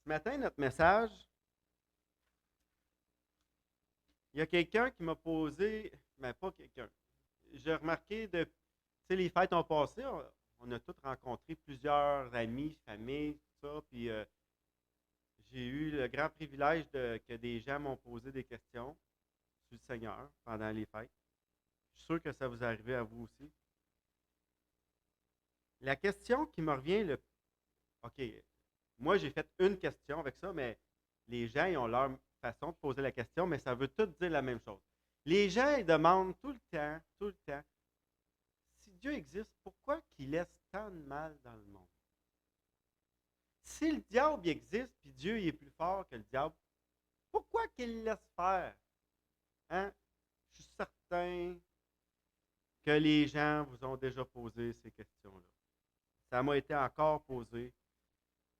Ce matin, notre message, il y a quelqu'un qui m'a posé, mais pas quelqu'un. J'ai remarqué, tu sais, les fêtes ont passé, on a tous rencontré plusieurs amis, familles, tout ça, puis j'ai eu le grand privilège que des gens m'ont posé des questions sur le Seigneur pendant les fêtes. Je suis sûr que ça vous arrive à vous aussi. La question qui me revient, OK, moi j'ai fait une question avec ça, mais les gens ils ont leur façon de poser la question, mais ça veut tout dire la même chose. Les gens ils demandent tout le temps, si Dieu existe, pourquoi qu'il laisse tant de mal dans le monde? Si le diable existe, puis Dieu il est plus fort que le diable, pourquoi qu'il le laisse faire? Hein? Je suis certain que les gens vous ont déjà posé ces questions-là. Ça m'a été encore posé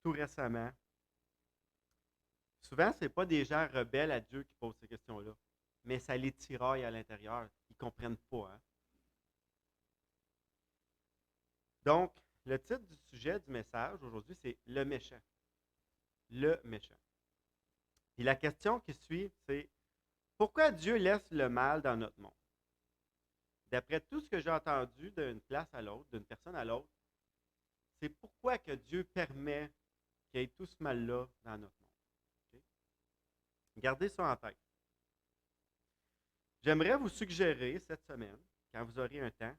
tout récemment. Souvent, ce n'est pas des gens rebelles à Dieu qui posent ces questions-là, mais ça les tiraille à l'intérieur. Ils ne comprennent pas. Hein? Donc, le titre du sujet du message aujourd'hui, c'est le méchant. Le méchant. Et la question qui suit, c'est pourquoi Dieu laisse le mal dans notre monde? D'après tout ce que j'ai entendu d'une place à l'autre, d'une personne à l'autre, c'est pourquoi que Dieu permet qu'il y ait tout ce mal-là dans notre monde. Okay? Gardez ça en tête. J'aimerais vous suggérer cette semaine, quand vous aurez un temps,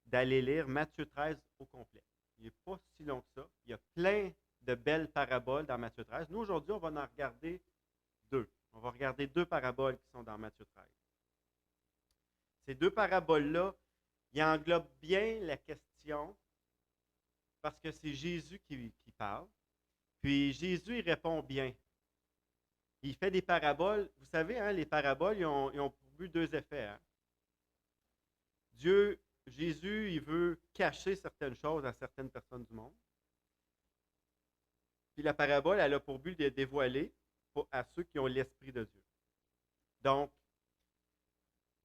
d'aller lire Matthieu 13 au complet. Il n'est pas si long que ça. Il y a plein de belles paraboles dans Matthieu 13. Nous, aujourd'hui, on va en regarder deux. On va regarder deux paraboles qui sont dans Matthieu 13. Ces deux paraboles-là, ils englobent bien la question parce que c'est Jésus qui parle. Puis Jésus, il répond bien. Il fait des paraboles. Vous savez, hein, les paraboles, ils ont pour but deux effets. Hein. Jésus, il veut cacher certaines choses à certaines personnes du monde. Puis la parabole, elle a pour but de dévoiler à ceux qui ont l'Esprit de Dieu. Donc,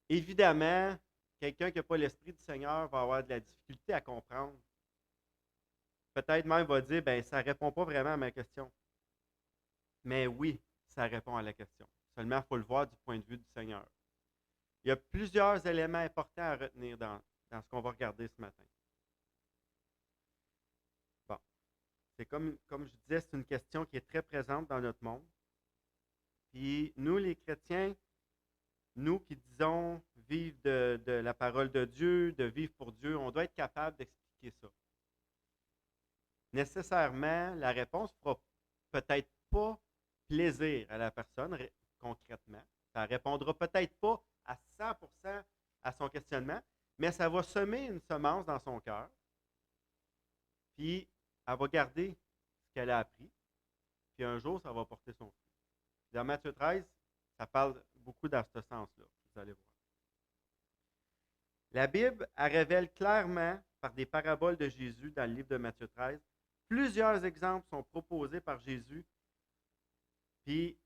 évidemment, quelqu'un qui n'a pas l'Esprit du Seigneur va avoir de la difficulté à comprendre. Peut-être même va dire, ben ça ne répond pas vraiment à ma question. Mais oui, ça répond à la question. Seulement, il faut le voir du point de vue du Seigneur. Il y a plusieurs éléments importants à retenir dans ce qu'on va regarder ce matin. Bon, c'est comme je disais, c'est une question qui est très présente dans notre monde. Puis nous, les chrétiens, nous qui disons vivre de la parole de Dieu, de vivre pour Dieu, on doit être capable d'expliquer ça. Nécessairement, la réponse ne fera peut-être pas plaisir à la personne concrètement. Ça ne répondra peut-être pas à 100% à son questionnement, mais ça va semer une semence dans son cœur, puis elle va garder ce qu'elle a appris, puis un jour, ça va porter son fruit. Dans Matthieu 13, ça parle beaucoup dans ce sens-là, vous allez voir. La Bible, elle révèle clairement, par des paraboles de Jésus dans le livre de Matthieu 13, plusieurs exemples sont proposés par Jésus, puis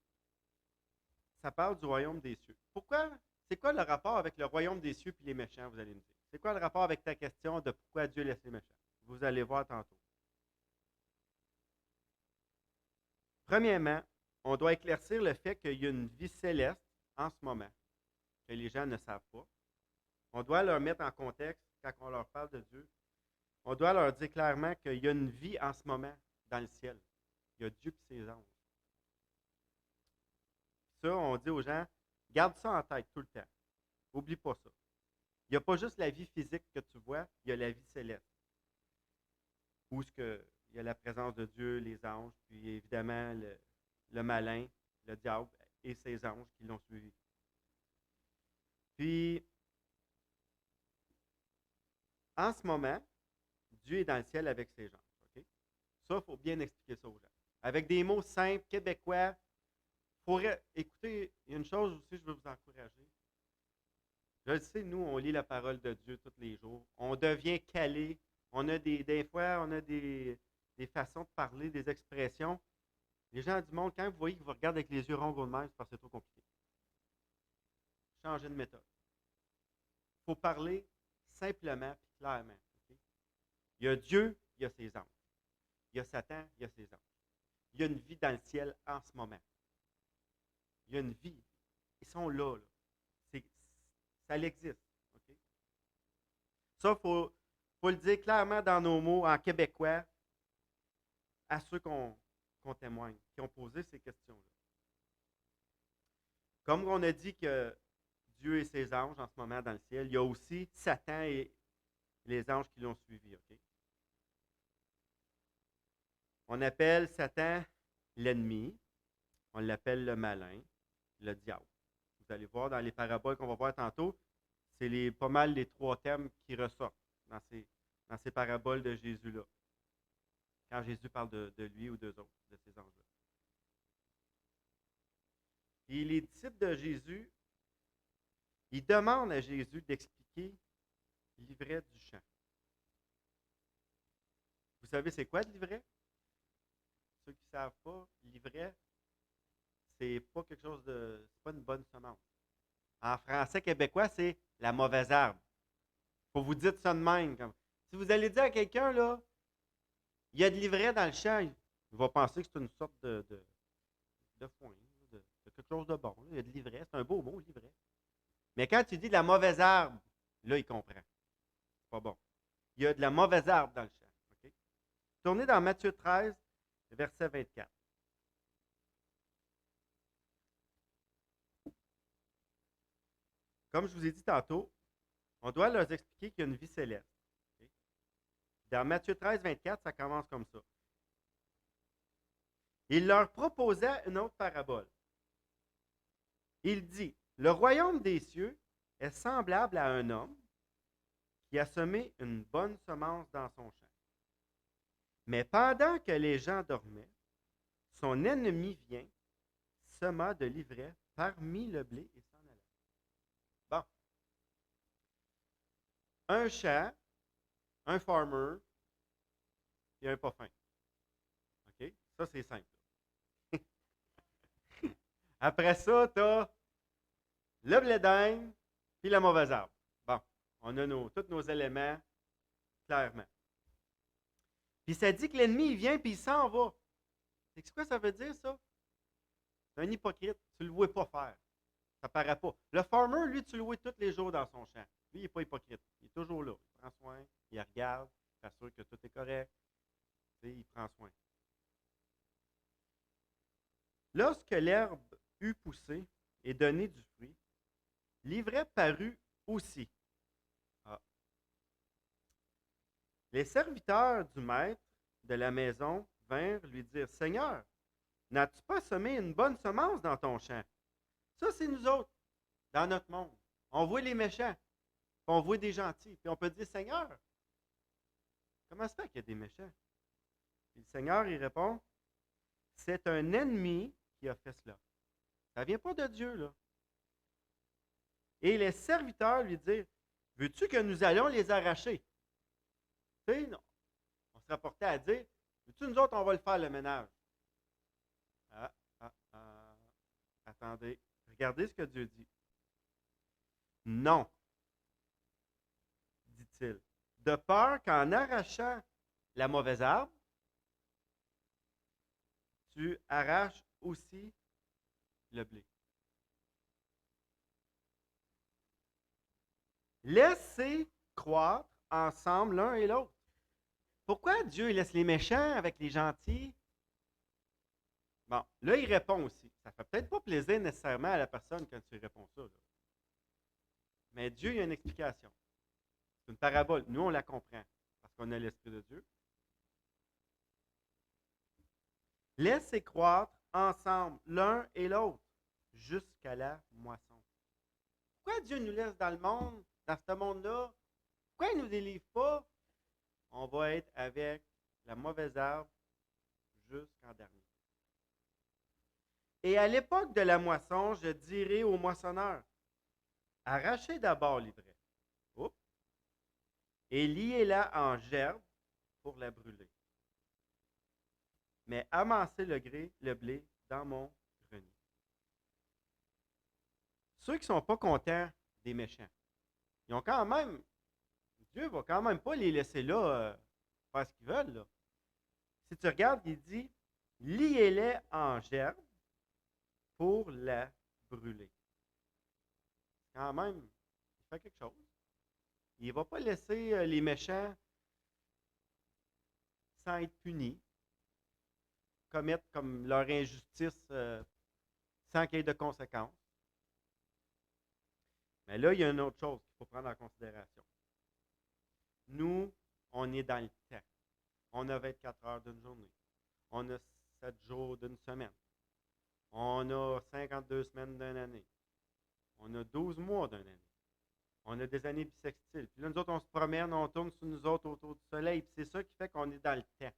ça parle du royaume des cieux. Pourquoi? C'est quoi le rapport avec le royaume des cieux et les méchants, vous allez me dire? C'est quoi le rapport avec ta question de pourquoi Dieu laisse les méchants? Vous allez voir tantôt. Premièrement, on doit éclaircir le fait qu'il y a une vie céleste en ce moment, que les gens ne savent pas. On doit leur mettre en contexte quand on leur parle de Dieu. On doit leur dire clairement qu'il y a une vie en ce moment dans le ciel. Il y a Dieu et ses anges. Ça, on dit aux gens, garde ça en tête tout le temps. N'oublie pas ça. Il n'y a pas juste la vie physique que tu vois, il y a la vie céleste. Où il y a la présence de Dieu, les anges, puis évidemment le malin, le diable et ses anges qui l'ont suivi. Puis, en ce moment, Dieu est dans le ciel avec ses gens. Okay? Ça, il faut bien expliquer ça aux gens. Avec des mots simples, québécois. Écoutez, il y a une chose aussi, je veux vous encourager. Je le sais, nous, on lit la parole de Dieu tous les jours. On devient calé. On a des fois, on a des façons de parler, des expressions. Les gens du monde, quand vous voyez qu'ils vous regardent avec les yeux ronds de même, c'est parce que c'est trop compliqué. Changez de méthode. Il faut parler simplement et clairement. Okay? Il y a Dieu, il y a ses anges. Il y a Satan, il y a ses anges. il y a une vie dans le ciel en ce moment. Il y a une vie. Ils sont là. C'est, ça existe. OK? Ça, il faut le dire clairement dans nos mots, en québécois, à ceux qu'on témoigne, qui ont posé ces questions-là. Comme on a dit que Dieu et ses anges en ce moment dans le ciel, il y a aussi Satan et les anges qui l'ont suivi. OK? On appelle Satan l'ennemi, on l'appelle le malin, le diable. Vous allez voir dans les paraboles qu'on va voir tantôt, c'est pas mal les trois termes qui ressortent dans ces paraboles de Jésus-là, quand Jésus parle de lui ou d'eux autres, de ces anges-là. Et les disciples de Jésus, ils demandent à Jésus d'expliquer l'ivraie du champ. Vous savez, c'est quoi l'ivraie? Ceux qui ne savent pas, l'ivraie, c'est pas quelque chose de. C'est pas une bonne semence. En français québécois, c'est la mauvaise herbe. Faut vous dire ça de même. Si vous allez dire à quelqu'un, là, il y a de l'ivraie dans le champ, il va penser que c'est une sorte de foin, de quelque chose de bon. Il y a de l'ivraie, c'est un beau mot, l'ivraie. Mais quand tu dis de la mauvaise herbe, là, il comprend. C'est pas bon. Il y a de la mauvaise herbe dans le champ. Okay? Tournez dans Matthieu 13, verset 24. Comme je vous ai dit tantôt, on doit leur expliquer qu'il y a une vie céleste. Okay? Dans Matthieu 13, 24, ça commence comme ça. Il leur proposa une autre parabole. Il dit, le royaume des cieux est semblable à un homme qui a semé une bonne semence dans son champ. Mais pendant que les gens dormaient, son ennemi vient, sema de l'ivraie parmi le blé et s'en alla. Bon. Un champ, un farmer et un pas fin. OK? Ça, c'est simple. Après ça, tu as le blé d'Inde puis la mauvaise herbe. Bon, on a tous nos éléments clairement. Puis ça dit que l'ennemi, il vient puis il s'en va. C'est quoi ça veut dire, ça? C'est un hypocrite. Tu ne le vois pas faire. Ça ne paraît pas. Le farmer, lui, tu le vois tous les jours dans son champ. Lui, il n'est pas hypocrite. Il est toujours là. Il prend soin, il regarde, il s'assure que tout est correct. Il prend soin. Lorsque l'herbe eut poussé et donné du fruit, l'ivraie parut aussi. Ah. Les serviteurs du maître de la maison vinrent lui dire, Seigneur, n'as-tu pas semé une bonne semence dans ton champ? Ça, c'est nous autres, dans notre monde. On voit les méchants, puis on voit des gentils, puis on peut dire, Seigneur, comment ça fait qu'il y a des méchants? Puis le Seigneur, il répond, c'est un ennemi qui a fait cela. Ça ne vient pas de Dieu, là. Et les serviteurs lui dirent, veux-tu que nous allions les arracher? Tu sais, on se rapportait à dire, veux-tu nous autres, on va le faire le ménage? Attendez, regardez ce que Dieu dit. Non, dit-il, de peur qu'en arrachant la mauvaise herbe, tu arraches aussi le blé. Laissez croître ensemble l'un et l'autre. Pourquoi Dieu laisse les méchants avec les gentils? Bon, là, il répond aussi. Ça ne fait peut-être pas plaisir nécessairement à la personne quand tu réponds ça. Là. Mais Dieu, il y a une explication. C'est une parabole. Nous, on la comprend parce qu'on a l'Esprit de Dieu. Laissez croître ensemble l'un et l'autre jusqu'à la moisson. Pourquoi Dieu nous laisse dans le monde, dans ce monde-là? Pourquoi il ne nous délivre pas? On va être avec la mauvaise herbe jusqu'en dernier. Et à l'époque de la moisson, je dirai aux moissonneurs, arrachez d'abord l'ivraie, et liez-la en gerbe pour la brûler. Mais amassez le blé dans mon grenier. Ceux qui ne sont pas contents des méchants, ils ont quand même, Dieu ne va quand même pas les laisser là faire ce qu'ils veulent. Là. Si tu regardes, il dit, liez-les en gerbe pour la brûler. Quand même, il fait quelque chose. Il ne va pas laisser les méchants sans être punis, commettre comme leur injustice sans qu'il y ait de conséquences. Mais là, il y a une autre chose qu'il faut prendre en considération. Nous, on est dans le temps. On a 24 heures d'une journée. On a 7 jours d'une semaine. On a 52 semaines d'une année. On a 12 mois d'une année. On a des années bissextiles. Puis là, nous autres, on se promène, on tourne sur nous autres autour du soleil. Puis c'est ça qui fait qu'on est dans le temps.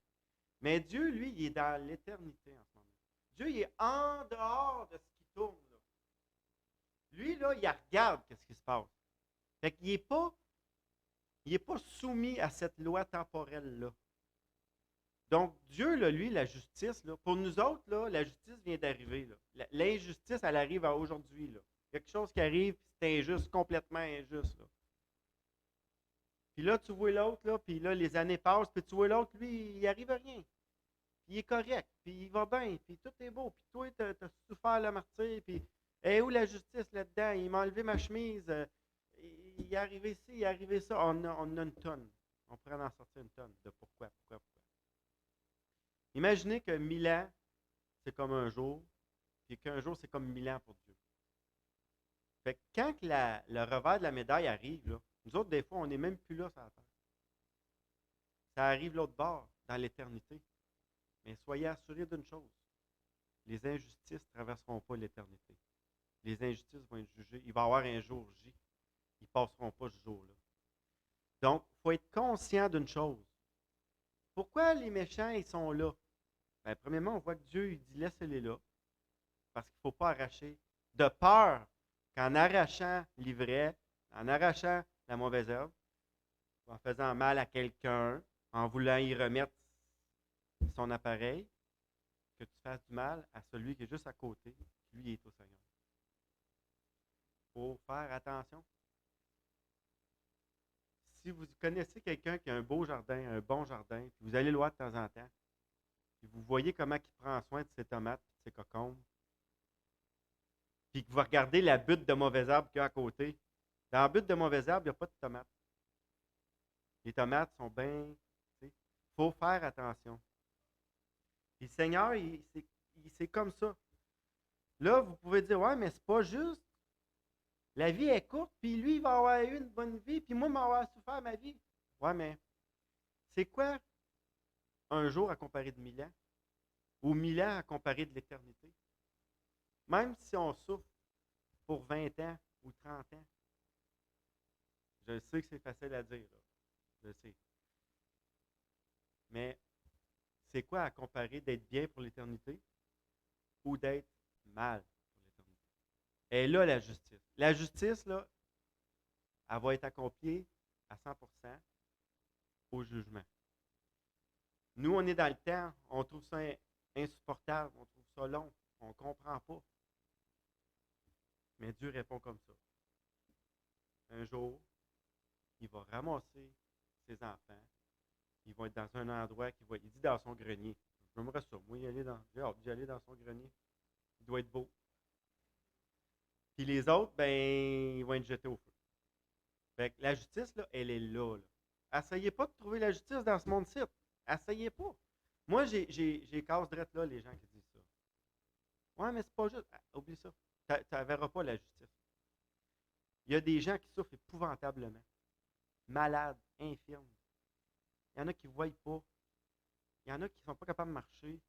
Mais Dieu, lui, il est dans l'éternité en ce moment. Dieu, il est en dehors de ce qui tourne. Là. Lui, là, il regarde ce qui se passe. Fait qu'il n'est pas soumis à cette loi temporelle-là. Donc, Dieu, là, lui, la justice, là, pour nous autres, là, la justice vient d'arriver. L'injustice, elle arrive à aujourd'hui. Là. Quelque chose qui arrive, puis c'est injuste, complètement injuste. Là. Puis là, tu vois l'autre, là, puis là, les années passent, puis tu vois l'autre, lui, il n'y arrive rien. Puis il est correct, puis il va bien, puis tout est beau, puis toi, tu as souffert le martyr, puis où la justice là-dedans? Il m'a enlevé ma chemise, il est arrivé ci, il est arrivé ça. On a une tonne. On pourrait en sortir une tonne de pourquoi. Imaginez que 1000 ans, c'est comme un jour, puis qu'un jour, c'est comme 1000 ans pour Dieu. Fait que quand le revers de la médaille arrive, là, nous autres, des fois, on n'est même plus là sur la terre. Ça arrive l'autre bord, dans l'éternité. Mais soyez assurés d'une chose. Les injustices ne traverseront pas l'éternité. Les injustices vont être jugées. Il va y avoir un jour J. Ils ne passeront pas ce jour-là. Donc, il faut être conscient d'une chose. Pourquoi les méchants, ils sont là? Bien, premièrement, on voit que Dieu il dit laissez-les là. Parce qu'il ne faut pas arracher. De peur qu'en arrachant l'ivraie, en arrachant la mauvaise herbe, en faisant mal à quelqu'un, en voulant y remettre son appareil, que tu fasses du mal à celui qui est juste à côté, qui lui est au Seigneur. Il faut faire attention. Si vous connaissez quelqu'un qui a un beau jardin, un bon jardin, puis vous allez le voir de temps en temps, puis vous voyez comment il prend soin de ses tomates et de ses cocombes, puis que vous regardez la butte de mauvaises herbes qu'il y a à côté, dans la butte de mauvaises herbes, il n'y a pas de tomates. Les tomates sont bien. Il faut faire attention. Puis le Seigneur, c'est comme ça. Là, vous pouvez dire, ouais, mais c'est pas juste. La vie est courte, puis lui, il va avoir eu une bonne vie, puis moi, il va avoir souffert ma vie. Ouais, mais c'est quoi un jour à comparer de 1000 ans? Ou 1000 ans à comparer de l'éternité? Même si on souffre pour 20 ans ou 30 ans, je sais que c'est facile à dire, là. Je sais. Mais c'est quoi à comparer d'être bien pour l'éternité ou d'être mal pour l'éternité? Et là, la justice. La justice, là, elle va être accomplie à 100% au jugement. Nous, on est dans le temps, on trouve ça insupportable, on trouve ça long, on ne comprend pas. Mais Dieu répond comme ça. Un jour, il va ramasser ses enfants, ils vont être dans un endroit il dit dans son grenier. J'aimerais ça, moi, j'ai hâte d'y aller dans son grenier. Il doit être beau. Puis les autres, ben, ils vont être jetés au feu. Fait que la justice, là, elle est là. Essayez pas de trouver la justice dans ce monde-ci. Essayez pas. Moi, j'ai casse drette là, les gens qui disent ça. Ouais, mais c'est pas juste. Ah, oublie ça. Tu ne verras pas la justice. Il y a des gens qui souffrent épouvantablement. Malades, infirmes. Il y en a qui ne voient pas. Il y en a qui ne sont pas capables de marcher.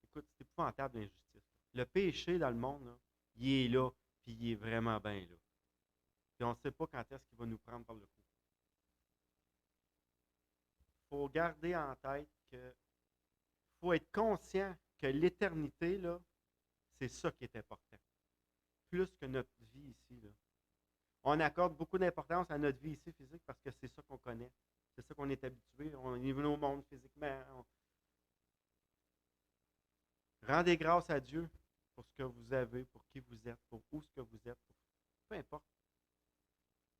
Écoute, c'est épouvantable l'injustice. Le péché dans le monde, là, il est là, puis il est vraiment bien là. Puis on ne sait pas quand est-ce qu'il va nous prendre par le cou. Il faut garder en tête que faut être conscient que l'éternité, là, c'est ça qui est important. Plus que notre vie ici. Là. On accorde beaucoup d'importance à notre vie ici physique parce que c'est ça qu'on connaît. C'est ça qu'on est habitué. On est venu au monde physiquement. Rendez grâce à Dieu pour ce que vous avez, pour qui vous êtes, pour où ce que vous êtes. Peu importe.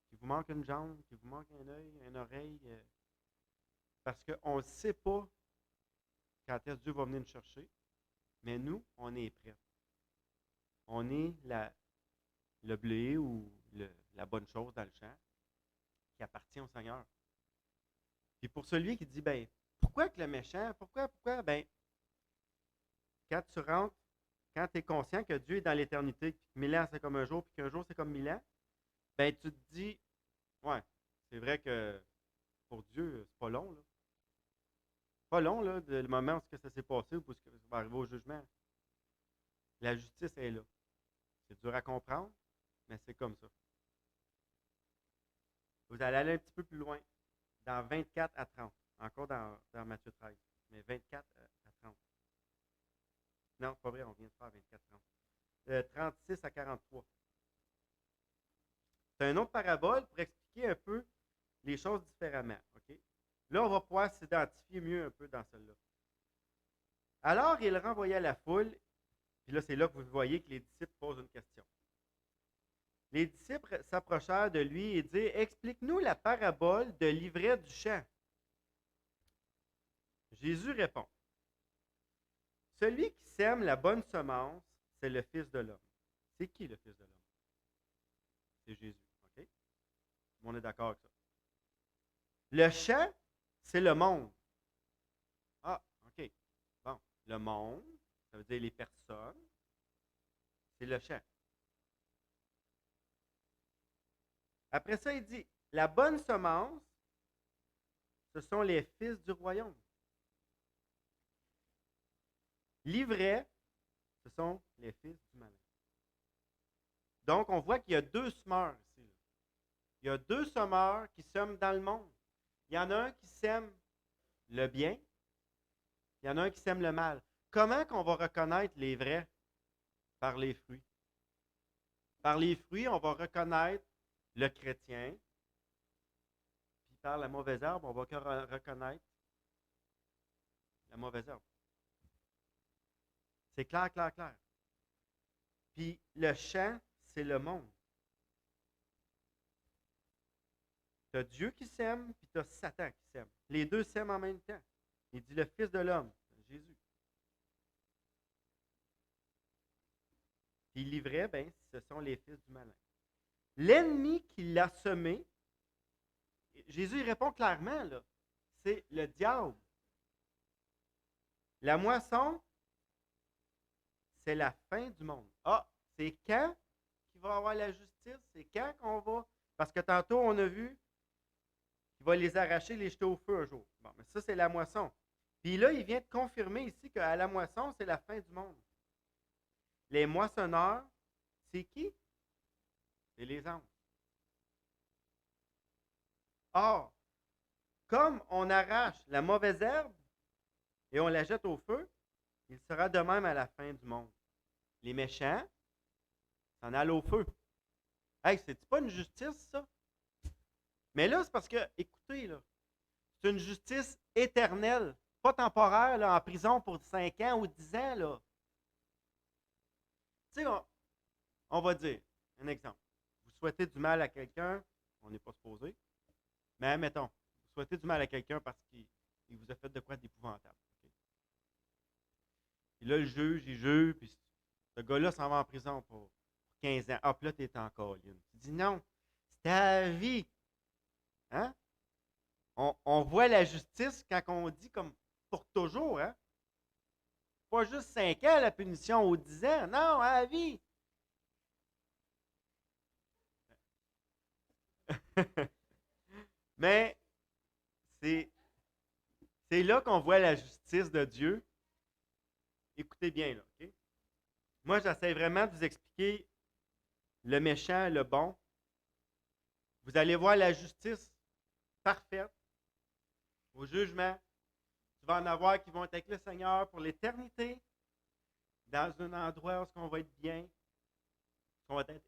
Qu'il vous manque une jambe, qu'il vous manque un œil, une oreille. Parce qu'on ne sait pas quand est-ce que Dieu va venir nous chercher. Mais nous, on est prêts. On est le blé ou la bonne chose dans le champ qui appartient au Seigneur. Puis pour celui qui dit, ben, pourquoi que le méchant, pourquoi, ben, quand tu rentres, quand tu es conscient que Dieu est dans l'éternité, que 1000 ans c'est comme un jour, puis qu'un jour c'est comme 1000 ans, ben, tu te dis, ouais, c'est vrai que pour Dieu, c'est pas long, là. Pas long, là, le moment où ça s'est passé ou où ça va arriver au jugement. La justice est là. C'est dur à comprendre, mais c'est comme ça. Vous allez aller un petit peu plus loin, dans 24 à 30, encore dans Matthieu 13, mais 24 à 30. Non, c'est pas vrai, on vient de faire 24 à 30. 36 à 43. C'est une autre parabole pour expliquer un peu les choses différemment. OK? Là, on va pouvoir s'identifier mieux un peu dans celle-là. Alors, il renvoya la foule, puis là, c'est là que vous voyez que les disciples posent une question. Les disciples s'approchèrent de lui et dirent, explique-nous la parabole de l'ivraie du champ. Jésus répond, celui qui sème la bonne semence, c'est le Fils de l'homme. C'est qui le Fils de l'homme? C'est Jésus. OK? On est d'accord avec ça. Le champ, c'est le monde. Ah, OK. Bon, le monde, ça veut dire les personnes, c'est le champ. Après ça, il dit, la bonne semence, ce sont les fils du royaume. L'ivraie, ce sont les fils du malin. Donc, on voit qu'il y a deux semeurs ici. Il y a deux semeurs qui sèment dans le monde. Il y en a un qui sème le bien, il y en a un qui sème le mal. Comment qu'on va reconnaître les vrais? Par les fruits. Par les fruits, on va reconnaître le chrétien, puis par la mauvaise herbe, on va reconnaître la mauvaise herbe. C'est clair, clair, clair. Puis le champ, c'est le monde. Tu as Dieu qui sème, puis tu as Satan qui sème. Les deux sèment en même temps. Il dit le Fils de l'homme, Jésus. Puis l'ivraie, ben, ce sont les fils du malin. L'ennemi qui l'a semé, Jésus répond clairement, là, c'est le diable. La moisson, c'est la fin du monde. Ah, c'est quand qu'il va y avoir la justice? C'est quand qu'on va? Parce que tantôt, on a vu qu'il va les arracher, les jeter au feu un jour. Bon, mais ça, c'est la moisson. Puis là, il vient de confirmer ici qu'à la moisson, c'est la fin du monde. Les moissonneurs, c'est qui? C'est les anges. Or, comme on arrache la mauvaise herbe et on la jette au feu, il sera de même à la fin du monde. Les méchants s'en allent au feu. Hey, c'est pas une justice, ça? Mais là, c'est parce que, écoutez, là, c'est une justice éternelle, pas temporaire, là, en prison pour 5 ans ou 10 ans, là. Tu sais, on va dire, un exemple. Vous souhaitez du mal à quelqu'un, on n'est pas supposé, mais mettons, vous souhaitez du mal à quelqu'un parce qu'il vous a fait de quoi d'épouvantable. Okay? Puis là, le juge, il juge, puis ce gars-là s'en va en prison pour 15 ans. Ah, puis là, tu es encore libre. Tu dis non, c'est ta vie. Hein? On voit la justice quand on dit comme pour toujours. Hein? Pas juste 5 ans la punition ou 10 ans. Non, à la vie. Mais c'est là qu'on voit la justice de Dieu. Écoutez bien, là, OK? Moi, j'essaie vraiment de vous expliquer le méchant, le bon. Vous allez voir la justice parfaite au jugement. Tu vas en avoir qui vont être avec le Seigneur pour l'éternité, dans un endroit où on va être bien, où on va être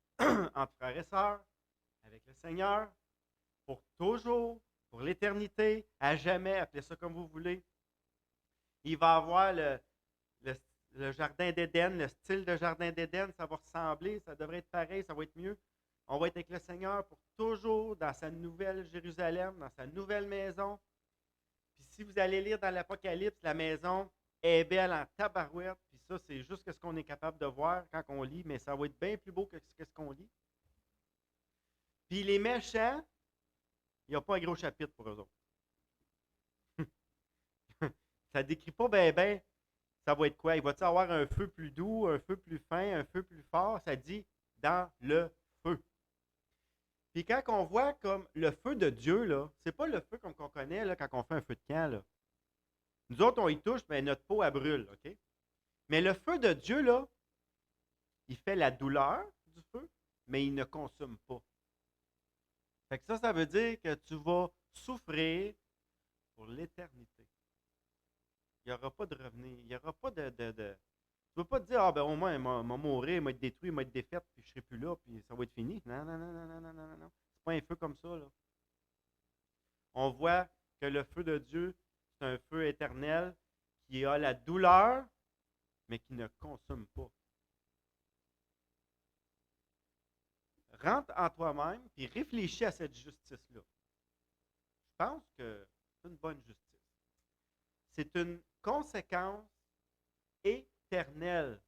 entre frères et sœurs, avec le Seigneur, pour toujours, pour l'éternité, à jamais, appelez ça comme vous voulez. Il va avoir le jardin d'Éden, le style de jardin d'Éden, ça va ressembler, ça devrait être pareil, ça va être mieux. On va être avec le Seigneur pour toujours dans sa nouvelle Jérusalem, dans sa nouvelle maison. Puis si vous allez lire dans l'Apocalypse, la maison est belle en tabarouette, puis ça, c'est juste ce qu'on est capable de voir quand on lit, mais ça va être bien plus beau que ce qu'on lit. Puis les méchants, il n'y a pas un gros chapitre pour eux autres. Ça ne décrit pas bien, ça va être quoi? Il va-t-il avoir un feu plus doux, un feu plus fin, un feu plus fort? Ça dit dans le feu. Puis quand on voit comme le feu de Dieu, là, c'est pas le feu comme qu'on connaît là, quand on fait un feu de camp. Là. Nous autres, on y touche, mais notre peau, elle brûle, OK? Mais le feu de Dieu, là, il fait la douleur du feu, mais il ne consomme pas. Fait que ça veut dire que tu vas souffrir pour l'éternité. Il n'y aura pas de revenir. Il n'y aura pas de. Tu ne vas pas te dire, ah ben au moins, il m'a mourir, il m'a été détruit, il m'a été défaite, puis je ne serai plus là, puis ça va être fini. Non, non, non, non, non, non, non, non. C'est pas un feu comme ça, là. On voit que le feu de Dieu, c'est un feu éternel qui a la douleur, mais qui ne consomme pas. Rentre en toi-même, puis réfléchis à cette justice-là. Je pense que c'est une bonne justice. C'est une conséquence éternelle.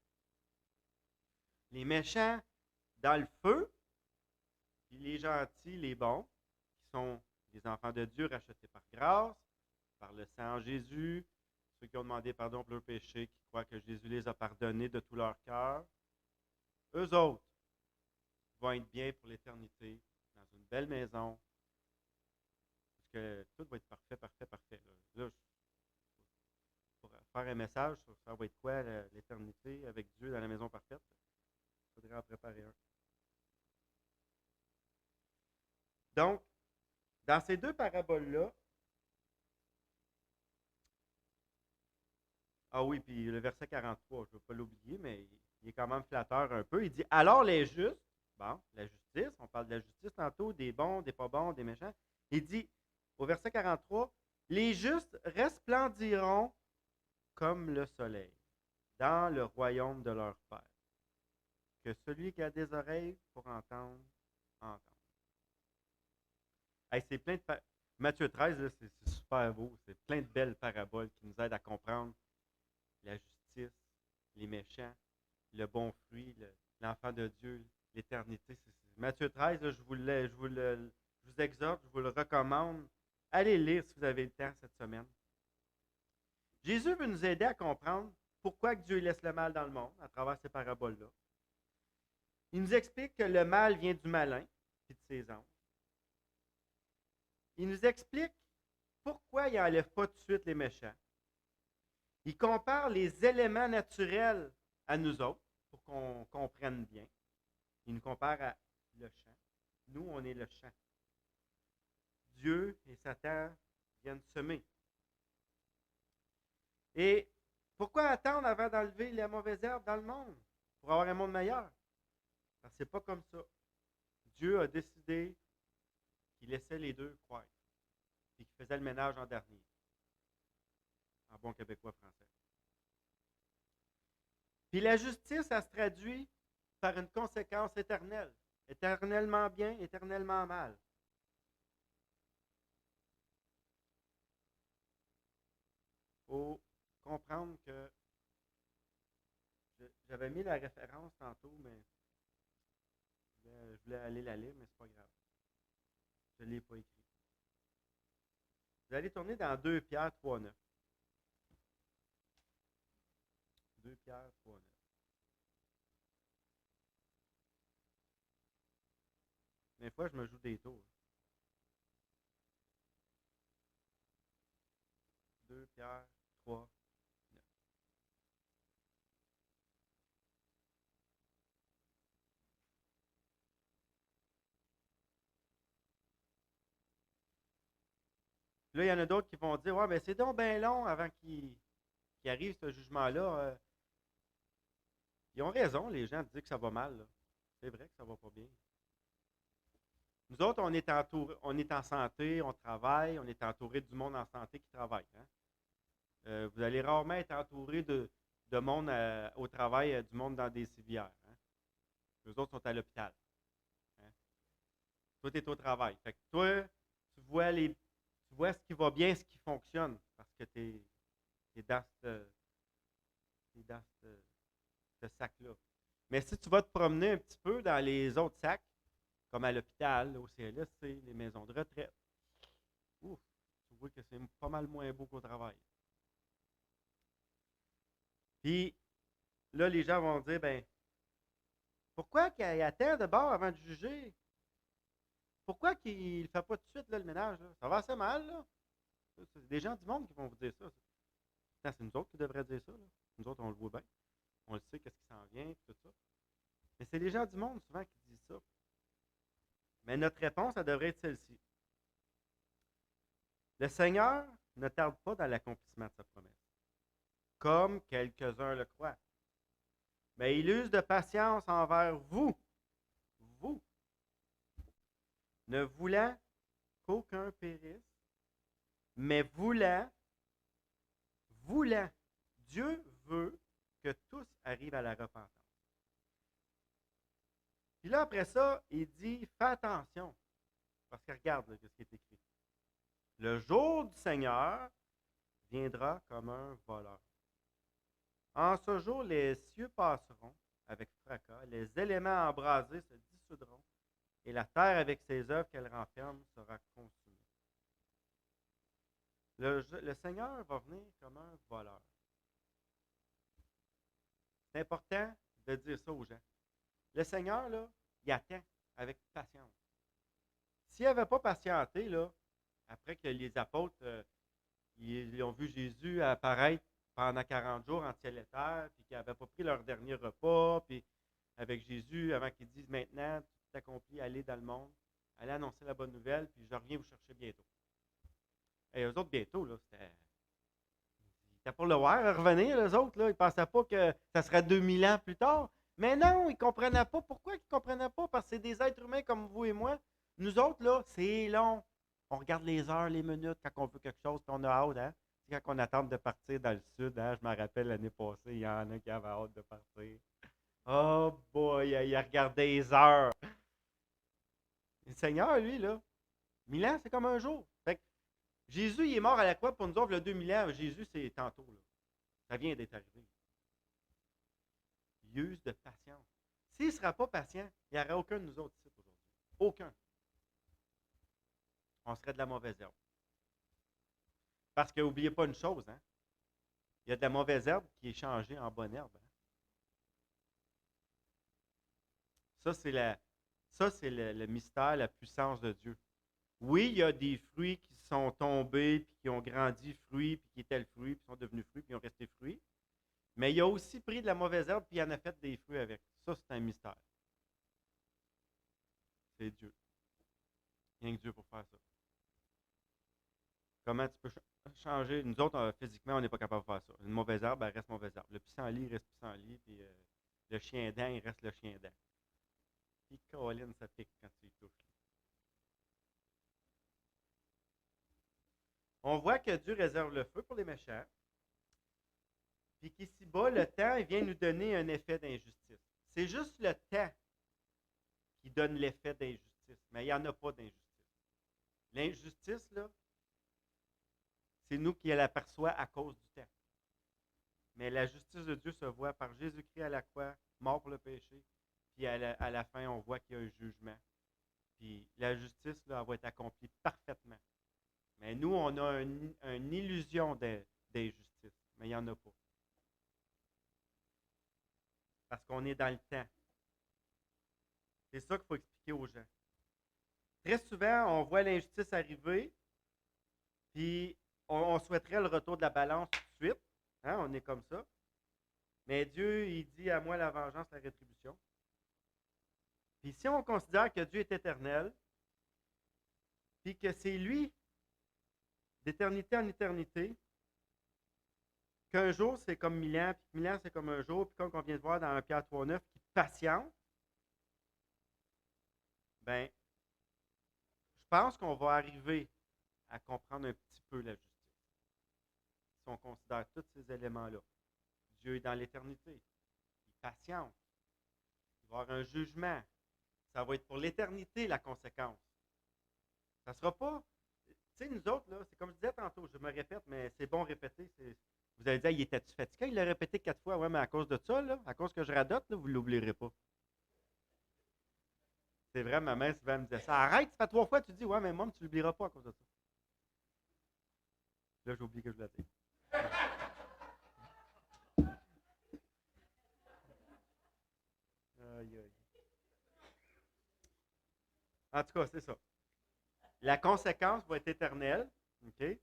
Les méchants dans le feu, puis les gentils, les bons, qui sont les enfants de Dieu rachetés par grâce, par le sang de Jésus, ceux qui ont demandé pardon pour leurs péchés, qui croient que Jésus les a pardonnés de tout leur cœur, eux autres vont être bien pour l'éternité, dans une belle maison, parce que tout va être parfait, parfait, parfait. Là, pour faire un message sur ça va être quoi l'éternité avec Dieu dans la maison parfaite, il faudrait en préparer un. Donc, dans ces deux paraboles-là, ah oui, puis le verset 43, je ne veux pas l'oublier, mais il est quand même flatteur un peu. Il dit, alors les justes, bon, la justice, on parle de la justice tantôt, des bons, des pas bons, des méchants. Il dit, au verset 43, les justes resplendiront comme le soleil dans le royaume de leur Père. Que celui qui a des oreilles pour entendre, entende. Hey, c'est plein de Matthieu 13, là, c'est super beau. C'est plein de belles paraboles qui nous aident à comprendre la justice, les méchants, le bon fruit, l'enfant de Dieu, l'éternité. Matthieu 13, là, je vous exhorte, je vous le recommande. Allez lire si vous avez le temps cette semaine. Jésus veut nous aider à comprendre pourquoi Dieu laisse le mal dans le monde à travers ces paraboles-là. Il nous explique que le mal vient du malin et de ses anges. Il nous explique pourquoi il n'enlève pas tout de suite les méchants. Il compare les éléments naturels à nous autres pour qu'on comprenne bien. Il nous compare à le champ. Nous, on est le champ. Dieu et Satan viennent semer. Et pourquoi attendre avant d'enlever la mauvaise herbe dans le monde pour avoir un monde meilleur? Parce que ce n'est pas comme ça. Dieu a décidé qu'il laissait les deux croître et qu'il faisait le ménage en dernier. En bon québécois français. Puis la justice, ça se traduit par une conséquence éternelle. Éternellement bien, éternellement mal. Il faut comprendre que j'avais mis la référence tantôt, mais je voulais aller la lire, mais c'est pas grave. Je ne l'ai pas écrit. Vous allez tourner dans 2 Pierre 3,9. 2 Pierre 3,9. Des fois, je me joue des tours. 2 Pierre 3, 9. Là, il y en a d'autres qui vont dire, ouais, mais c'est donc bien long avant qu'il arrive ce jugement-là. Ils ont raison, les gens, de dire que ça va mal. C'est vrai que ça va pas bien. Nous autres, on est en santé, on travaille, on est entouré du monde en santé qui travaille. Hein? Vous allez rarement être entouré de monde au travail, du monde dans des civières. Hein? Les autres sont à l'hôpital. Hein? Toi, tu es au travail. Fait que toi, tu vois ce qui va bien, ce qui fonctionne, parce que tu es dans est dans ce sac-là. Mais si tu vas te promener un petit peu dans les autres sacs, comme à l'hôpital, au CLSC, les maisons de retraite, ouf, tu vois que c'est pas mal moins beau qu'au travail. Puis là, les gens vont dire, ben, pourquoi qu'il attend d'abord avant de juger? Pourquoi qu'il ne fait pas tout de suite là, le ménage? Là? Ça va assez mal, là. C'est des gens du monde qui vont vous dire ça. C'est nous autres qui devraient dire ça. Là. Nous autres, on le voit bien. On le sait, qu'est-ce qui s'en vient, tout ça. Mais c'est les gens du monde souvent qui disent ça. Mais notre réponse, ça devrait être celle-ci. Le Seigneur ne tarde pas dans l'accomplissement de sa promesse, comme quelques-uns le croient. Mais il use de patience envers vous, vous, ne voulant qu'aucun périsse, mais voulant, Dieu veut que tous arrivent à la repentance. Puis là, après ça, il dit, fais attention, parce que regarde là, ce qui est écrit. Le jour du Seigneur viendra comme un voleur. En ce jour, les cieux passeront avec fracas, les éléments embrasés se dissoudront, et la terre avec ses œuvres qu'elle renferme sera consumée. Le Seigneur va venir comme un voleur. C'est important de dire ça aux gens. Le Seigneur, là, il attend avec patience. S'il n'avait pas patienté, là, après que les apôtres ils ont vu Jésus apparaître pendant 40 jours en ciel et terre, puis qu'ils n'avaient pas pris leur dernier repas, puis avec Jésus, avant qu'ils disent maintenant, tout est accompli, allez dans le monde, allez annoncer la bonne nouvelle, puis je reviens vous chercher bientôt. Et eux autres, bientôt, là, c'était pour le voir revenir, les autres, là, ils ne pensaient pas que ça serait 2000 ans plus tard. Mais non, ils ne comprenaient pas. Pourquoi ils ne comprenaient pas? Parce que c'est des êtres humains comme vous et moi. Nous autres, là, c'est long. On regarde les heures, les minutes quand on veut quelque chose, puis on a hâte, hein? C'est quand on attend de partir dans le sud, hein? Je me rappelle l'année passée, il y en a qui avaient hâte de partir. Oh boy, il a regardé les heures. Le Seigneur, lui, là, 1000 ans, c'est comme un jour. Fait que Jésus, il est mort à la croix pour nous autres, le 2000 ans. Jésus, c'est tantôt, là. Ça vient d'être arrivé. Il use de patience. S'il ne sera pas patient, il n'y aurait aucun de nous autres ici aujourd'hui. Aucun. On serait de la mauvaise herbe. Parce que n'oubliez pas une chose, hein? Il y a de la mauvaise herbe qui est changée en bonne herbe. Hein? Ça, c'est le mystère, la puissance de Dieu. Oui, il y a des fruits qui sont tombés, puis qui ont grandi fruits, puis qui étaient le fruit, puis sont devenus fruits, puis ils ont resté fruits. Mais il a aussi pris de la mauvaise herbe, puis il en a fait des fruits avec. Ça, c'est un mystère. C'est Dieu. Rien que Dieu pour faire ça. Comment tu peux changer? Nous autres, physiquement, on n'est pas capable de faire ça. Une mauvaise herbe, elle reste mauvaise herbe. Le pissenlit reste pissenlit, puis le chien dent, il reste le chien dent. Puis Caroline, ça pique quand tu y touches. On voit que Dieu réserve le feu pour les méchants, puis qu'ici-bas, le temps, il vient nous donner un effet d'injustice. C'est juste le temps qui donne l'effet d'injustice, mais il n'y en a pas d'injustice. L'injustice, là, c'est nous qui l'aperçoit à cause du temps. Mais la justice de Dieu se voit par Jésus-Christ à la croix, mort pour le péché, puis à la fin, on voit qu'il y a un jugement. Puis la justice, là, elle va être accomplie parfaitement. Mais nous, on a une illusion d'injustice, mais il n'y en a pas. Parce qu'on est dans le temps. C'est ça qu'il faut expliquer aux gens. Très souvent, on voit l'injustice arriver, puis on souhaiterait le retour de la balance tout de suite. Hein, on est comme ça. Mais Dieu, il dit à moi la vengeance, la rétribution. Puis si on considère que Dieu est éternel, puis que c'est lui, d'éternité en éternité, qu'un jour c'est comme 1000 ans, puis que 1000 ans c'est comme un jour, puis comme on vient de voir dans 1 Pierre 3,9, qui patiente, ben, je pense qu'on va arriver à comprendre un petit peu la justice. Si on considère tous ces éléments-là. Dieu est dans l'éternité. Il est patient. Il va y avoir un jugement. Ça va être pour l'éternité la conséquence. Ça ne sera pas. Tu sais, nous autres, là, c'est comme je disais tantôt, je me répète, mais c'est bon répéter, Vous allez dire, il était-tu fatigué? Il l'a répété 4 fois. Ouais, mais à cause de ça, là, à cause que je radote, là, vous ne l'oublierez pas. C'est vrai, ma mère souvent me disait ça. Arrête, ça fait 3 fois, tu dis, ouais, mais moi, tu l'oublieras pas à cause de ça. Là, j'ai oublié que je l'ai dit. Aïe, aïe. En tout cas, c'est ça. La conséquence va être éternelle. OK?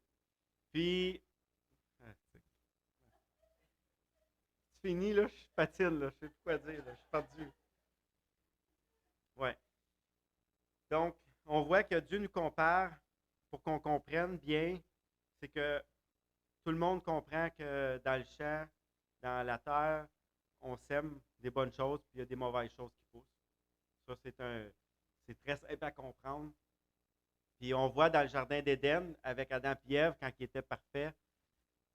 Puis, ah, c'est fini, là, je patine, là, je sais plus quoi dire, là, je suis perdu. Ouais. Donc, on voit que Dieu nous compare pour qu'on comprenne bien, c'est que tout le monde comprend que dans le champ, dans la terre, on sème des bonnes choses, puis il y a des mauvaises choses qui poussent. Ça, c'est très simple à comprendre. Puis on voit dans le jardin d'Éden, avec Adam et Ève, quand il était parfait,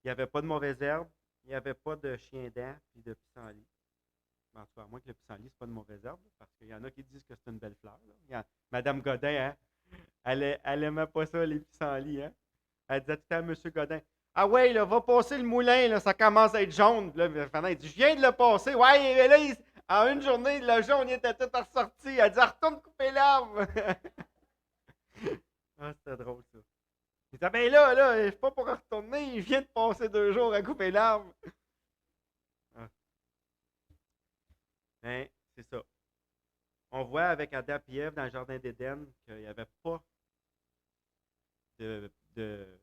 il n'y avait pas de mauvaises herbes, il n'y avait pas de chien-dent, puis de pissenlit. En tout cas, à moins que le pissenlit, ce pas de mauvaise herbe, parce qu'il y en a qui disent que c'est une belle fleur. Madame Godin, hein, elle aimait pas ça, les pissenlits. Hein? Elle disait tout le temps à M. Godin, ah ouais, là, va passer le moulin, là, ça commence à être jaune. Là, Fernand, il dit, je viens de le passer. Ouais, mais là, en une journée, le jaune il était tout ressorti. Elle dit, retourne couper l'arbre. Ah, c'était drôle, ça. Il dit, ben là, je suis pas pour retourner. Il vient de passer 2 jours à couper l'arbre. Ah, ben, c'est ça. On voit avec Adam et Ève dans le jardin d'Éden qu'il n'y avait pas de, de,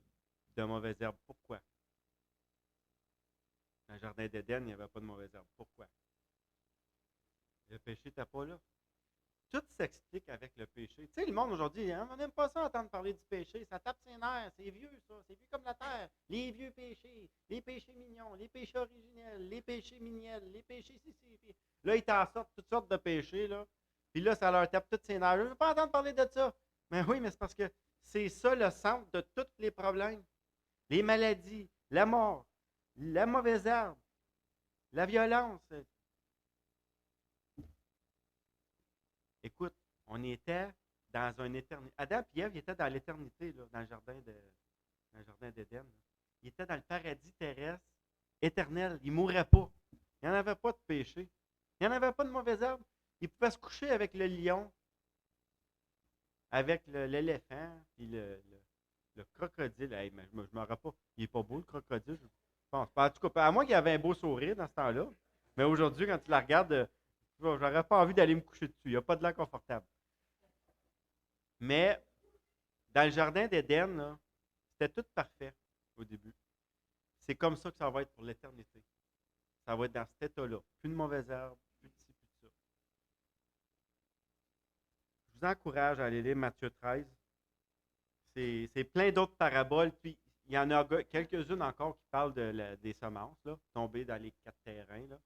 de mauvaises herbes. Pourquoi? Dans le jardin d'Éden, il n'y avait pas de mauvaises herbes. Pourquoi? Le péché n'était pas là. Tout s'explique avec le péché. Tu sais, le monde aujourd'hui, hein, on n'aime pas ça entendre parler du péché. Ça tape ses nerfs. C'est vieux, ça. C'est vieux comme la terre. Les vieux péchés. Les péchés mignons. Les péchés originels. Les péchés mignels. Les péchés ci. Là, ils t'en sortent toutes sortes de péchés. Là. Puis là, ça leur tape toutes ses nerfs. Je ne veux pas entendre parler de ça. Mais oui, mais c'est parce que c'est ça le centre de tous les problèmes. Les maladies, la mort, la mauvaise herbe, la violence. Écoute, on était dans un éternité. Adam et Ève, ils étaient dans l'éternité, là, dans le jardin d'Éden. Ils étaient dans le paradis terrestre éternel. Ils ne mourraient pas. Il n'y en avait pas de péché. Il n'y en avait pas de mauvaise herbe. Ils pouvaient se coucher avec le lion, avec l'éléphant, puis le crocodile. Hey, mais je ne me rappelle pas. Il n'est pas beau, le crocodile. Je pense pas. En tout cas, à moins qu'il avait un beau sourire dans ce temps-là. Mais aujourd'hui, quand tu la regardes, j'aurais pas envie d'aller me coucher dessus. Il n'y a pas de l'air confortable. Mais dans le jardin d'Éden, là, c'était tout parfait au début. C'est comme ça que ça va être pour l'éternité. Ça va être dans cet état-là. Plus de mauvaises herbes, plus de ci, plus de ça. Je vous encourage à aller lire Matthieu 13. C'est plein d'autres paraboles. Puis il y en a quelques-unes encore qui parlent des semences, là, tombées dans les 4 terrains. Là.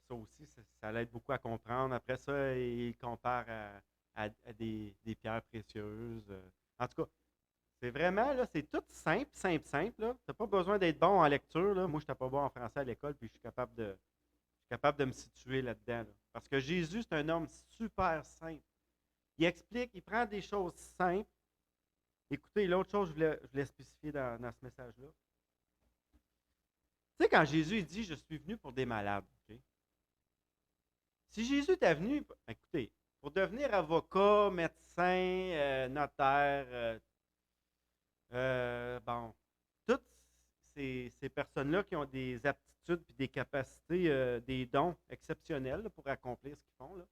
Ça aussi, ça l'aide beaucoup à comprendre. Après ça, il compare à des pierres précieuses. En tout cas, c'est vraiment, là, c'est tout simple, simple, simple. Tu n'as pas besoin d'être bon en lecture. Là. Moi, je n'étais pas bon en français à l'école, puis je suis capable de me situer là-dedans. Là. Parce que Jésus, c'est un homme super simple. Il explique, il prend des choses simples. Écoutez, l'autre chose que je voulais spécifier dans ce message-là. Tu sais, quand Jésus il dit, je suis venu pour des malades, ok? Si Jésus était venu, écoutez, pour devenir avocat, médecin, notaire, bon, toutes ces personnes-là qui ont des aptitudes et des capacités, des dons exceptionnels là, pour accomplir ce qu'ils font, là.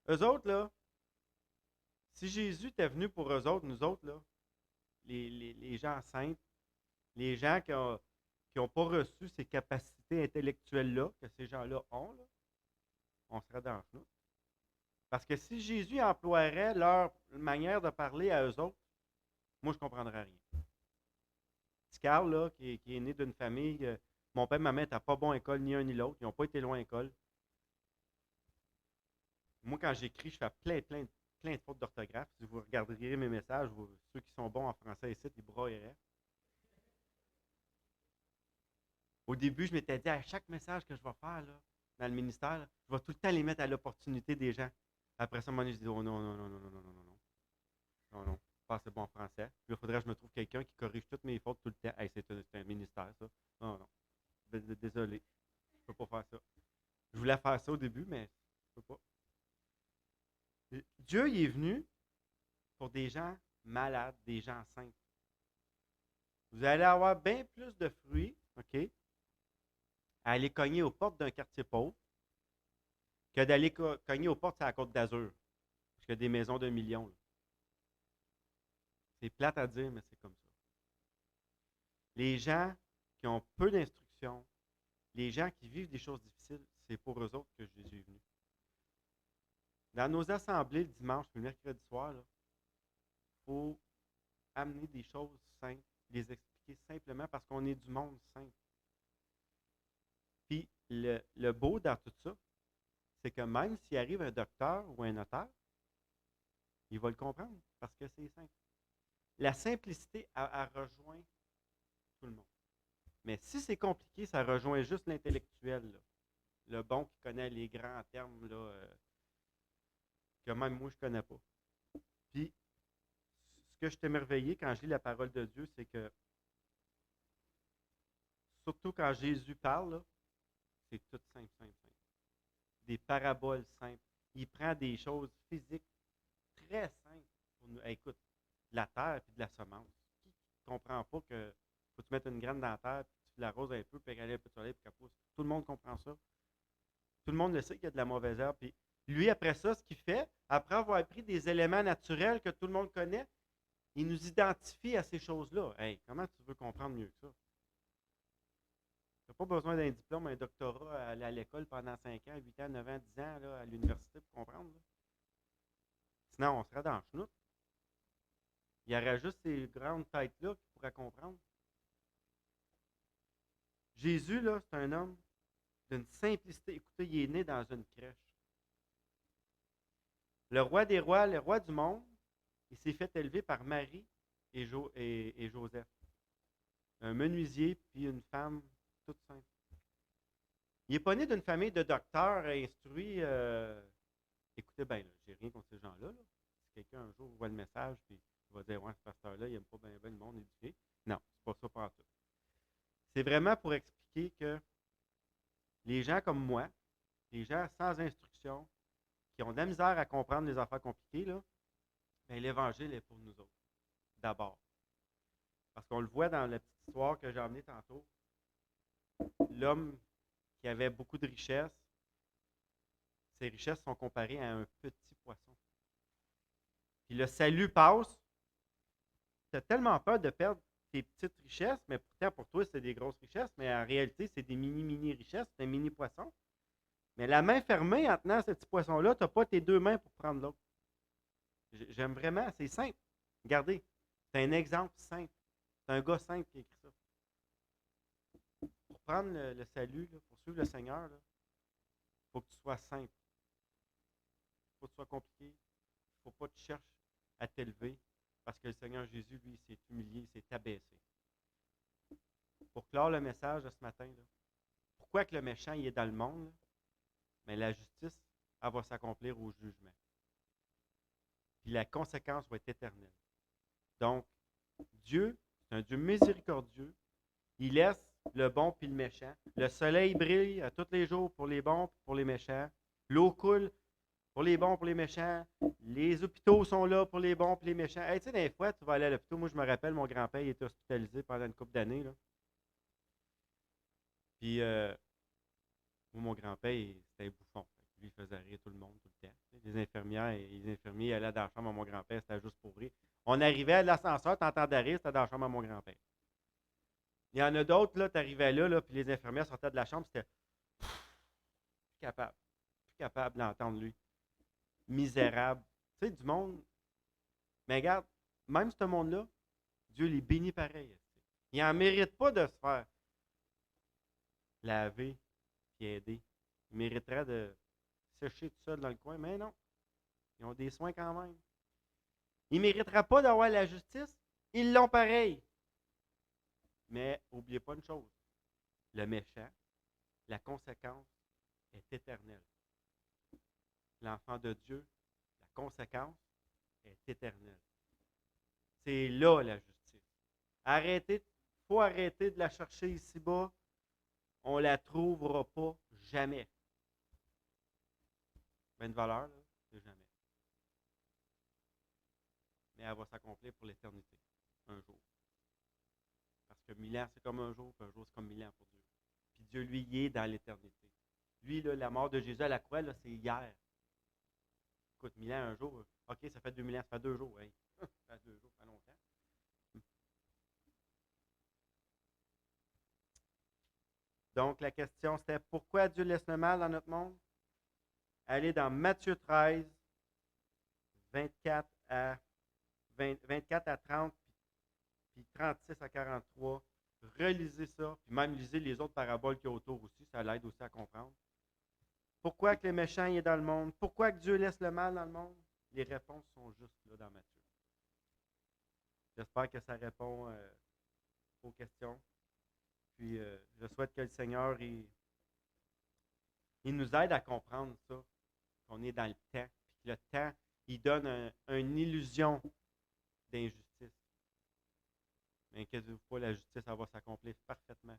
Eux autres, là, si Jésus était venu pour eux autres, nous autres, là, les gens simples, les gens qui n'ont pas reçu ces capacités intellectuelles-là que ces gens-là ont, là, on serait dans le flou. Parce que si Jésus emploierait leur manière de parler à eux autres, moi, je ne comprendrais rien. Petit Carl, là, qui est né d'une famille, mon père et ma mère n'étaient pas bons à l'école, ni un ni l'autre. Ils n'ont pas été loin à l'école. Moi, quand j'écris, je fais plein de fautes d'orthographe. Si vous regarderiez mes messages, ceux qui sont bons en français ici, ils broyeraient. Au début, je m'étais dit, à chaque message que je vais faire là, dans le ministère, là, je vais tout le temps les mettre à l'opportunité des gens. Après ça, à un moment donné, je dis, oh non, non, non, non, non, non, non, non, non, non, non. pas assez bon en français. Puis il faudrait que je me trouve quelqu'un qui corrige toutes mes fautes tout le temps. Hey, c'est un ministère, ça. Non, non. Désolé. Je peux pas faire ça. Je voulais faire ça au début, mais je peux pas. Dieu, il est venu pour des gens malades, des gens simples. Vous allez avoir bien plus de fruits, OK, à aller cogner aux portes d'un quartier pauvre que d'aller cogner aux portes sur la Côte d'Azur. Parce qu'il y a des maisons d'un million. Là. C'est plate à dire, mais c'est comme ça. Les gens qui ont peu d'instruction, les gens qui vivent des choses difficiles, c'est pour eux autres que Jésus est venu. Dans nos assemblées le dimanche et le mercredi soir, il faut amener des choses simples, les expliquer simplement parce qu'on est du monde simple. Puis le beau dans tout ça, c'est que même s'il arrive un docteur ou un notaire, il va le comprendre parce que c'est simple. La simplicité, elle rejoint tout le monde. Mais si c'est compliqué, ça rejoint juste l'intellectuel, là. Le bon qui connaît les grands termes là, que même moi je ne connais pas. Puis, ce que je t'émerveillais quand je lis la parole de Dieu, c'est que, surtout quand Jésus parle, là, c'est tout simple, simple, simple. Des paraboles simples. Il prend des choses physiques très simples pour nous. Hey, écoute, de la terre et de la semence. Qui ne comprend pas que faut que tu mettes une graine dans la terre, puis tu l'arroses un peu, puis regarder un peu de soleil, puis qu'elle pousse. Tout le monde comprend ça. Tout le monde le sait qu'il y a de la mauvaise herbe. Puis lui, après ça, ce qu'il fait, après avoir pris des éléments naturels que tout le monde connaît, il nous identifie à ces choses-là. Hey, comment tu veux comprendre mieux que ça? Tu n'as pas besoin d'un diplôme, un doctorat, à aller à l'école pendant 5 ans, 8 ans, 9 ans, 10 ans, là, à l'université pour comprendre. Là. Sinon, on serait dans le chenoute. Il y aurait juste ces grandes têtes-là qui pourraient comprendre. Jésus, là, c'est un homme d'une simplicité. Écoutez, il est né dans une crèche. Le roi des rois, le roi du monde, il s'est fait élever par Marie et Joseph. Un menuisier puis une femme toute simple. Il n'est pas né d'une famille de docteurs instruits. Écoutez bien, j'ai rien contre ces gens-là. Là. Si quelqu'un un jour voit le message et va dire ouais, ce pasteur-là, il n'aime pas bien le monde éduqué. Non, c'est pas ça pour tout. C'est vraiment pour expliquer que les gens comme moi, les gens sans instruction, qui ont de la misère à comprendre les affaires compliquées, là, ben, l'Évangile est pour nous autres, d'abord. Parce qu'on le voit dans la petite histoire que j'ai amenée tantôt. L'homme qui avait beaucoup de richesses, ses richesses sont comparées à un petit poisson. Puis le salut passe, tu as tellement peur de perdre tes petites richesses, mais pourtant pour toi, c'est des grosses richesses, mais en réalité, c'est des mini richesses, c'est un mini poisson. Mais la main fermée en tenant ce petit poisson-là, tu n'as pas tes deux mains pour prendre l'autre. J'aime vraiment, c'est simple. Regardez, c'est un exemple simple. C'est un gars simple qui a écrit ça. Pour prendre le salut, là, pour suivre le Seigneur, il faut que tu sois simple. Il faut que tu sois compliqué. Il ne faut pas que tu cherches à t'élever. Parce que le Seigneur Jésus, lui, s'est humilié, il s'est abaissé. Pour clore le message de ce matin, là, pourquoi que le méchant il est dans le monde, là? Mais la justice, elle va s'accomplir au jugement. Puis la conséquence va être éternelle. Donc, Dieu, c'est un Dieu miséricordieux. Il laisse le bon puis le méchant. Le soleil brille à tous les jours pour les bons et pour les méchants. L'eau coule pour les bons et pour les méchants. Les hôpitaux sont là pour les bons et les méchants. Hey, tu sais, des fois, tu vas aller à l'hôpital. Moi, je me rappelle, mon grand-père il était hospitalisé pendant une couple d'années. Là. Puis, mon grand-père, c'était un bouffon. Lui, il faisait rire tout le monde tout le temps. Les infirmières et les infirmiers allaient dans la chambre à mon grand-père, c'était juste pour rire. On arrivait à l'ascenseur, t'entendais rire, c'était dans la chambre à mon grand-père. Il y en a d'autres, là, t'arrivais là, puis les infirmières sortaient de la chambre, c'était plus capable d'entendre lui. Misérable. Tu sais, du monde. Mais regarde, même ce monde-là, Dieu les bénit pareil. Il n'en mérite pas de se faire laver et aider. Il mériterait de sécher tout seul dans le coin, mais non. Ils ont des soins quand même. Il ne méritera pas d'avoir la justice. Ils l'ont pareil. Mais n'oubliez pas une chose. Le méchant, la conséquence est éternelle. L'enfant de Dieu, la conséquence est éternelle. C'est là la justice. Faut arrêter de la chercher ici-bas. On la trouvera pas jamais. Mais une valeur, là, c'est jamais. Mais elle va s'accomplir pour l'éternité, un jour. Parce que 1000 ans, c'est comme un jour, puis un jour, c'est comme 1000 ans pour Dieu. Puis Dieu, lui, il est dans l'éternité. Lui, là, la mort de Jésus à la croix, là, c'est hier. Écoute, 1000 ans, un jour, OK, ça fait 2000 ans, ça fait 2 jours. Hey. Ça fait 2 jours, ça fait longtemps. Donc, la question, c'était pourquoi Dieu laisse le mal dans notre monde? Allez dans Matthieu 13, 24 à, 24 à 30, puis 36 à 43. Relisez ça, puis même lisez les autres paraboles qu'il y a autour aussi, ça l'aide aussi à comprendre. Pourquoi que le méchant est dans le monde? Pourquoi que Dieu laisse le mal dans le monde? Les réponses sont juste là dans Matthieu. J'espère que ça répond aux questions. Puis je souhaite que le Seigneur il nous aide à comprendre ça, qu'on est dans le temps, puis que le temps, il donne une illusion d'injustice. Mais inquiétez-vous pas, la justice, elle va s'accomplir parfaitement.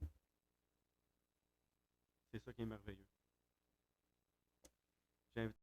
C'est ça qui est merveilleux.